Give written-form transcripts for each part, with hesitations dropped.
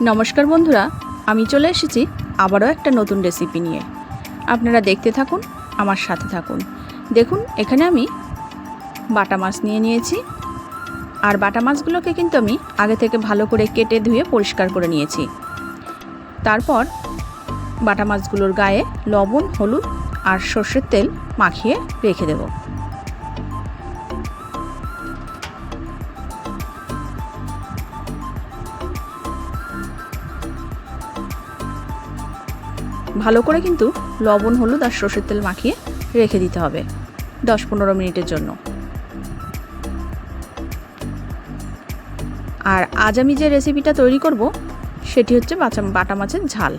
নমস্কার বন্ধুরা, আমি চলে এসেছি আবারও একটা নতুন রেসিপি নিয়ে। আপনারা দেখতে থাকুন, আমার সাথে থাকুন। দেখুন, এখানে আমি বাটা মাছ নিয়েছি। আর বাটা মাছগুলোকে কিন্তু আমি আগে থেকে ভালো করে কেটে ধুয়ে পরিষ্কার করে নিয়েছি। তারপর বাটা মাছগুলোর গায়ে লবণ, হলুদ আর সর্ষের তেল মাখিয়ে রেখে দেব। ভালো করে কিন্তু লবণ, হলুদ আর সর্ষের তেল মাখিয়ে রেখে দিতে হবে 10-15 মিনিটের জন্য। আর আজ আমি যে রেসিপিটা তৈরি করব সেটি হচ্ছে বাটা মাছের ঝাল।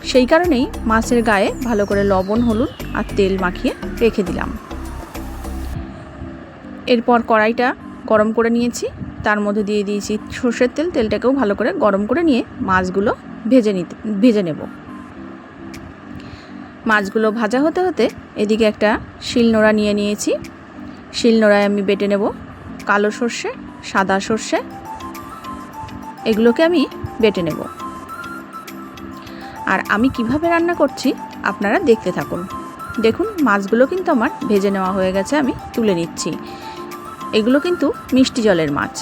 সেই কারণেই মাছের গায়ে ভালো করে লবণ, হলুদ আর তেল মাখিয়ে রেখে দিলাম। এরপর কড়াইটা গরম করে নিয়েছি, তার মধ্যে দিয়ে দিয়েছি সর্ষের তেল। তেলটাকেও ভালো করে গরম করে নিয়ে মাছগুলো ভেজে নেব। মাছগুলো ভাজা হতে হতে এদিকে একটা শিলনোড়া নিয়েছি। শিলনোড়ায় আমি বেটে নেব কালো সর্ষে, সাদা সর্ষে, এগুলোকে আমি বেটে নেব। আর আমি কিভাবে রান্না করছি আপনারা দেখতে থাকুন। দেখুন, মাছগুলো কিন্তু আমার ভেজে নেওয়া হয়ে গেছে, আমি তুলে নিচ্ছি। এগুলো কিন্তু মিষ্টি জলের মাছ,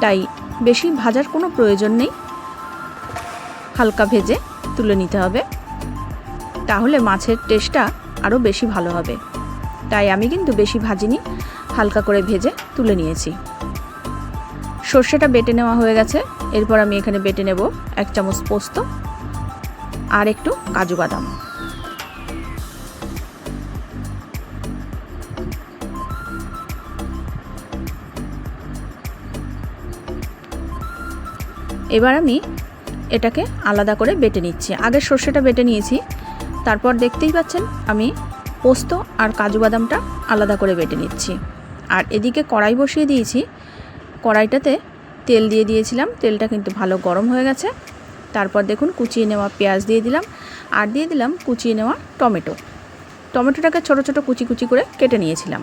তাই বেশি ভাজার কোনো প্রয়োজন নেই। হালকা ভেজে তুলে নিতে হবে, তাহলে মাছের টেস্টটা আরও বেশি ভালো হবে। তাই আমি কিন্তু বেশি ভাজিনি, হালকা করে ভেজে তুলে নিয়েছি। সর্ষেটা বেটে নেওয়া হয়ে গেছে। এরপর আমি এখানে বেটে নেব 1 চামচ পোস্ত আর একটু কাজু বাদাম। এবার আমি এটাকে আলাদা করে বেটে নিচ্ছি। আগে সর্ষেটা বেটে নিয়েছি, তারপর দেখতেই পাচ্ছেন আমি পোস্ত আর কাজু বাদামটা আলাদা করে বেটে নিচ্ছি। আর এদিকে কড়াই বসিয়ে দিয়েছি। কড়াইটাতে তেল দিয়ে দিয়েছিলাম, তেলটা কিন্তু ভালো গরম হয়ে গেছে। তারপর দেখুন, কুচিয়ে নেওয়া পেঁয়াজ দিয়ে দিলাম, আর দিয়ে দিলাম কুচিয়ে নেওয়া টমেটোটাকে ছোট ছোট কুচি কুচি করে কেটে নিয়েছিলাম,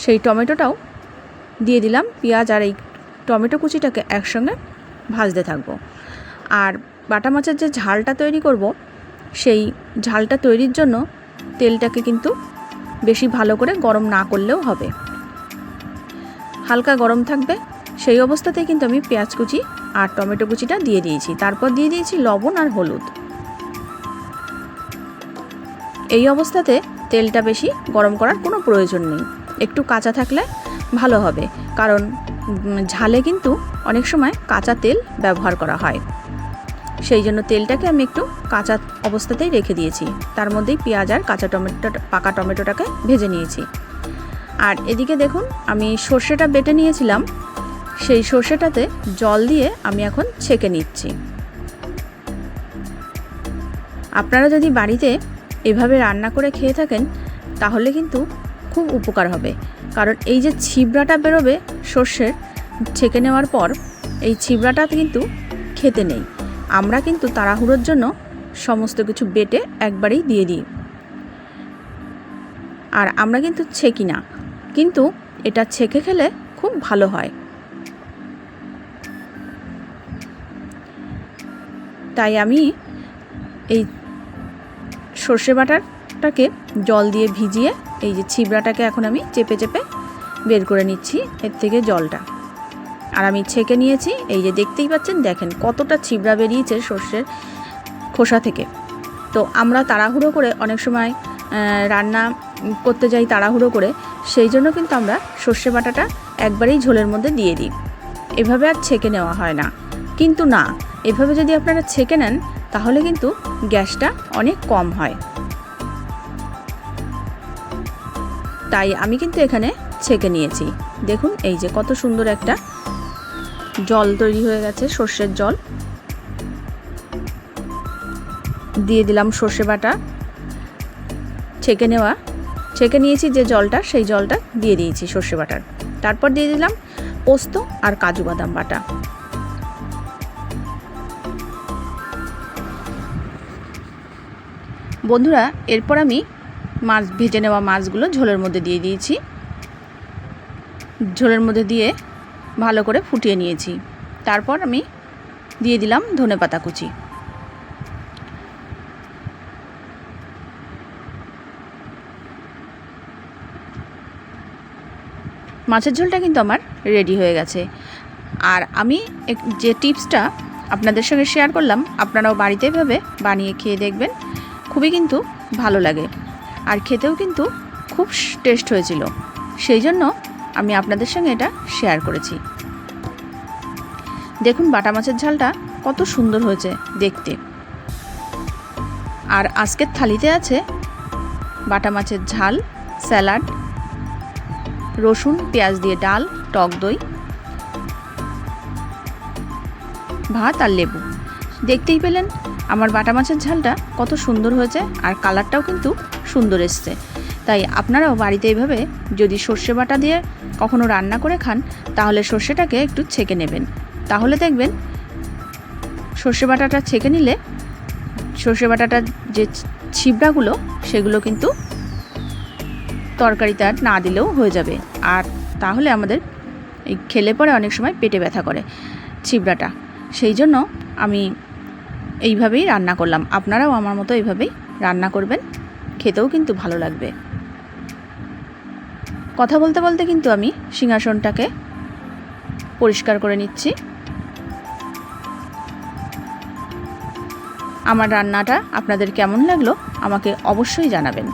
সেই টমেটোটাও দিয়ে দিলাম। পেঁয়াজ আর এই টমেটো কুচিটাকে একসঙ্গে ভাজতে থাকবো। আর বাটা মাছের যে ঝালটা তৈরি করব, সেই ঝালটা তৈরির জন্য তেলটাকে কিন্তু বেশি ভালো করে গরম না করলেও হবে, হালকা গরম থাকবে। সেই অবস্থাতেই কিন্তু আমি পেঁয়াজ কুচি আর টমেটো কুচিটা দিয়ে দিয়েছি। তারপর দিয়ে দিয়েছি লবণ আর হলুদ। এই অবস্থাতে তেলটা বেশি গরম করার কোনো প্রয়োজন নেই, একটু কাঁচা থাকলে ভালো হবে, কারণ ঝালে কিন্তু অনেক সময় কাঁচা তেল ব্যবহার করা হয়। সেই জন্য তেলটাকে আমি একটু কাঁচা অবস্থাতেই রেখে দিয়েছি। তার মধ্যেই পেঁয়াজ আর পাকা টমেটোটাকে ভেজে নিয়েছি। আর এদিকে দেখুন, আমি সর্ষেটা বেটে নিয়েছিলাম, সেই সর্ষেটাতে জল দিয়ে আমি এখন ছেঁকে নিচ্ছি। আপনারা যদি বাড়িতে এভাবে রান্না করে খেয়ে থাকেন তাহলে কিন্তু খুব উপকার হবে, কারণ এই যে ছিবড়াটা বেরোবে সর্ষের ছেঁকে নেওয়ার পর, এই ছিবড়াটা কিন্তু খেতে নেই। আমরা কিন্তু তাড়াহুড়োর জন্য সমস্ত কিছু বেটে একবারেই দিয়ে দিই, আর আমরা কিন্তু ছেঁকি না, কিন্তু এটা ছেঁকে খেলে খুব ভালো হয়। তাই আমি এই সর্ষে বাটাটাকে জল দিয়ে ভিজিয়ে এই যে ছিবড়াটাকে এখন আমি চেপে চেপে বের করে নিচ্ছি এর থেকে জলটা। আর আমি ছেঁকে নিয়েছি, এই যে দেখতেই পাচ্ছেন, দেখেন কতটা ছিবড়া বেরিয়েছে সর্ষের খোসা থেকে। তো আমরা তাড়াহুড়ো করে অনেক সময় রান্না করতে যাই তাড়াহুড়ো করে, সেই জন্য কিন্তু আমরা সর্ষে বাটাটা একবারেই ঝোলের মধ্যে দিয়ে দিই, এভাবে আর ছেঁকে নেওয়া হয় না। কিন্তু না, এভাবে যদি আপনারা ছেঁকে নেন তাহলে কিন্তু গ্যাসটা অনেক কম হয়। তাই আমি কিন্তু এখানে ছেঁকে নিয়েছি। দেখুন, এই যে কত সুন্দর একটা জল তৈরি হয়ে গেছে, সর্ষের জল। দিয়ে দিলাম সর্ষে বাটা, ছেঁকে নিয়েছি যে জলটা, সেই জলটা দিয়ে দিয়েছি সর্ষে বাটার। তারপর দিয়ে দিলাম পোস্ত আর কাজু বাদাম বাটা। বন্ধুরা, এরপর আমি ভেজে নেওয়া মাছগুলো ঝোলের মধ্যে দিয়ে দিয়েছি। ঝোলের মধ্যে দিয়ে ভালো করে ফুটিয়ে নিয়েছি। তারপর আমি দিয়ে দিলাম ধনেপাতা কুচি। মাছের ঝোলটা কিন্তু আমার রেডি হয়ে গেছে। আর আমি যে টিপসটা আপনাদের সঙ্গে শেয়ার করলাম, আপনারাও বাড়িতে এভাবে বানিয়ে খেয়ে দেখবেন, খুবই কিন্তু ভালো লাগে আর খেতেও কিন্তু খুব টেস্ট হয়েছিল। সেই জন্য আমি আপনাদের সঙ্গে এটা শেয়ার করেছি। দেখুন বাটা মাছের ঝালটা কত সুন্দর হয়েছে দেখতে। আর আজকের থালিতে আছে বাটা মাছের ঝাল, স্যালাড, রসুন পেঁয়াজ দিয়ে ডাল, টক দই, ভাত আর লেবু। দেখতেই পেলেন আমার বাটা মাছের ঝালটা কত সুন্দর হয়েছে আর কালারটাও কিন্তু সুন্দর এসছে। তাই আপনারাও বাড়িতে এইভাবে যদি সর্ষে বাটা দিয়ে কখনো রান্না করে খান, তাহলে সর্ষেটাকে একটু ছেঁকে নেবেন। তাহলে দেখবেন সর্ষে বাটাটা ছেঁকে নিলে সর্ষে বাটাটার যে ছিবড়াগুলো সেগুলো কিন্তু তরকারিতে আর না দিলেও হয়ে যাবে। আর তাহলে আমাদের এই খেলে পরে অনেক সময় পেটে ব্যথা করে ছিবড়াটা। সেই জন্য আমি এইভাবেই রান্না করলাম। আপনারাও আমার মতো এইভাবেই রান্না করবেন, খেতেও কিন্তু ভালো লাগবে। কথা বলতে বলতে কিন্তু আমি সিংহাসনটাকে পরিষ্কার করে নিচ্ছি। আমার রান্নাটা আপনাদের কেমন লাগলো আমাকে অবশ্যই জানাবেন।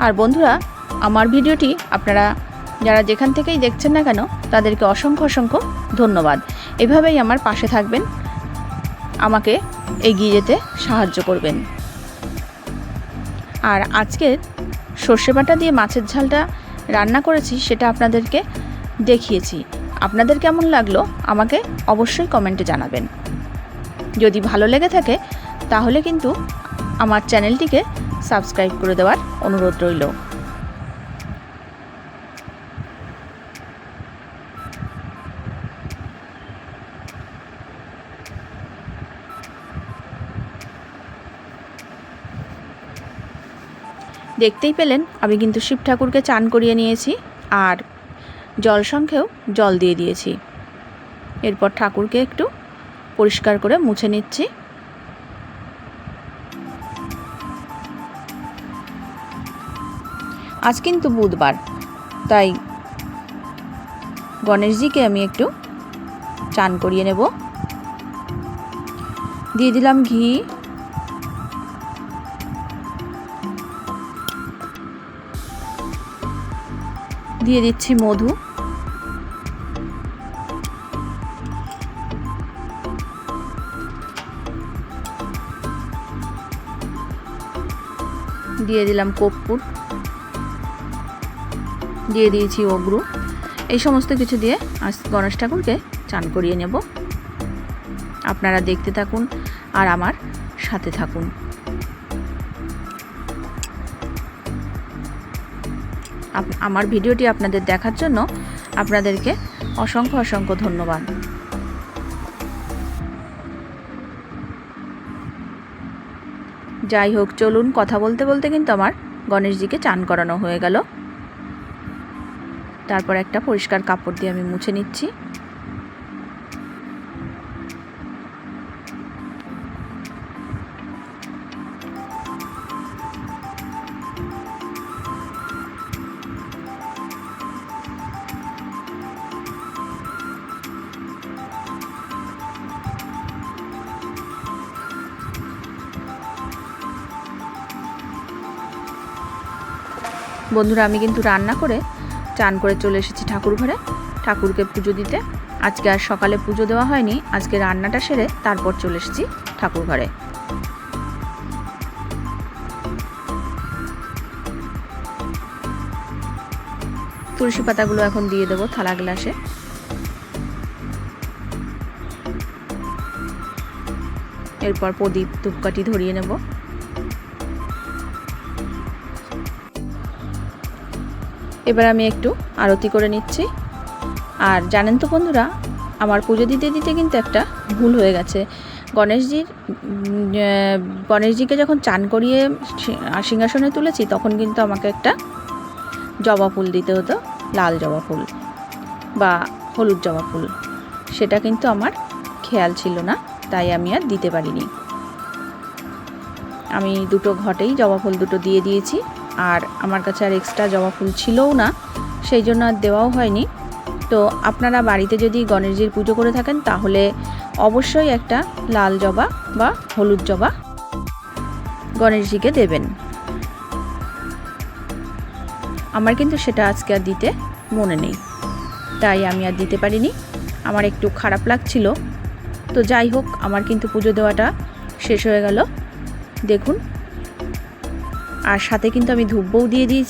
আর বন্ধুরা, আমার ভিডিওটি আপনারা যারা যেখান থেকেই দেখছেন না কেন তাদেরকে অসংখ্য অসংখ্য ধন্যবাদ। এভাবেই আমার পাশে থাকবেন, আমাকে এগিয়ে যেতে সাহায্য করবেন। আর আজকের সর্ষে বাটা দিয়ে মাছের ঝালটা রান্না করেছি সেটা আপনাদেরকে দেখিয়েছি। আপনাদের কেমন লাগলো আমাকে অবশ্যই কমেন্টে জানাবেন। যদি ভালো লেগে থাকে তাহলে কিন্তু আমার চ্যানেলটিকে সাবস্ক্রাইব করে দেওয়ার অনুরোধ রইল। দেখতেই পেলেন আমি কিন্তু শিব ঠাকুরকে চান করিয়ে নিয়েছি আর জল সংখ্যেও জল দিয়ে দিয়েছি। এরপর ঠাকুরকে একটু পরিষ্কার করে মুছে নিচ্ছি। আজ কিন্তু বুধবার, তাই গণেশজিকে আমি একটু চান করিয়ে নেব। দিয়ে দিলাম ঘি, দিয়ে দিচ্ছি মধু, দিয়ে দিলাম কর্পূর, দিয়ে দিয়েছি অগ্রু। এই সমস্ত কিছু দিয়ে আজ গণেশ ঠাকুরকে চান করিয়ে নেব। আপনারা দেখতে থাকুন আর আমার সাথে থাকুন। আমার ভিডিওটি আপনাদের দেখার জন্য আপনাদেরকে অসংখ্য অসংখ্য ধন্যবাদ। যাই হোক, চলুন, কথা বলতে বলতে কিন্তু আমার গণেশজিকে চান করানো হয়ে গেল। তারপর একটা পরিষ্কার কাপড় দিয়ে আমি মুছে নিচ্ছি। বন্ধুরা, আমি কিন্তু রান্না করে চান করে চলে এসেছি ঠাকুর ঘরে ঠাকুরকে পুজো দিতে। আজকে আর সকালে পুজো দেওয়া হয়নি, আজকে রান্নাটা সেরে তারপর চলে এসেছি ঠাকুর ঘরে। তুলসী পাতাগুলো এখন দিয়ে দেবো থালা গ্লাসে। এরপর প্রদীপ ধূপকাঠি ধরিয়ে নেব। এবার আমি একটু আরতি করে নিচ্ছি। আর জানেন তো বন্ধুরা, আমার পুজো দিতে দিতে কিন্তু একটা ভুল হয়ে গেছে। গণেশজিকে যখন চান করিয়ে সিংহাসনে তুলেছি, তখন কিন্তু আমাকে একটা জবা ফুল দিতে হতো, লাল জবা ফুল বা হলুদ জবা ফুল। সেটা কিন্তু আমার খেয়াল ছিল না, তাই আমি আর দিতে পারিনি। আমি দুটো ঘটেই জবা ফুল দুটো দিয়ে দিয়েছি, আর আমার কাছে আর এক্সট্রা জবা ফুল ছিলও না, সেই জন্য আর দেওয়াও হয়নি। তো আপনারা বাড়িতে যদি গণেশজির পুজো করে থাকেন, তাহলে অবশ্যই একটা লাল জবা বা হলুদ জবা গণেশজিকে দেবেন। আমার কিন্তু সেটা আজকে আর দিতে মনে নেই, তাই আমি আর দিতে পারিনি। আমার একটু খারাপ লাগছিল। তো যাই হোক, আমার কিন্তু পুজো দেওয়াটা শেষ হয়ে গেল, দেখুন। আর সাথে কিন্তু আমি ধূপও দিয়ে দিয়েছি।